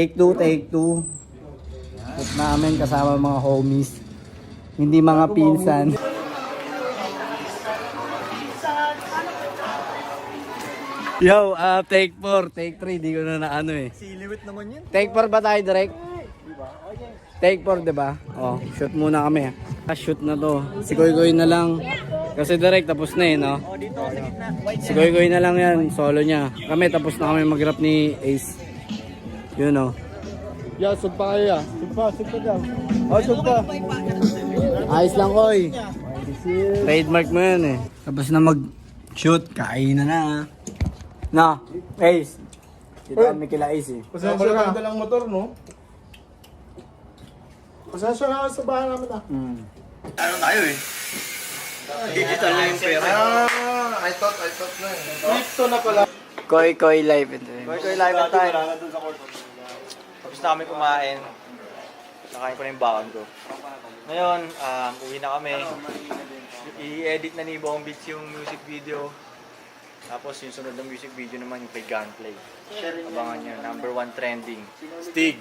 Take two, take two. Shoot namin kasama mga homies. Hindi mga pinsan. Yo, take 4, take 3, di ko na ano eh. Siliwit naman yun. Take 4 ba tayo direct? Take 4, diba? Oh, shoot muna kami. Shoot na to. Si Koy Koy na lang. Kasi direct, tapos na eh, no? Oh, dito sa gitna. Si Koy Koy na lang yan, solo niya. Kami, tapos na kami mag-rap ni Ace. Yun, oh. Yeah, shoot pa kayo. Shoot pa daw. Oh, shoot pa. Ayos lang, Koy. Trademark mo yan eh. Tapos na mag-shoot, kain na. Na, Ace. Dito kami kila Ace eh. Pasensya na. Dalang motor, no? Pasensya na sa bahay namin ah. Ano tayo eh? Digital na yung pera. I thought na eh. Crypto na pala. Koy Koy live ito eh. Koy live and time. Tapos na kami kumain. Nakain ko na yung bakon ko. Ngayon, uwi na kami. I-edit na ni Bong Beats yung music video. Tapos yung sunod na music video naman yung kay Gunplay. Abangan nyo, #1 trending. Stig!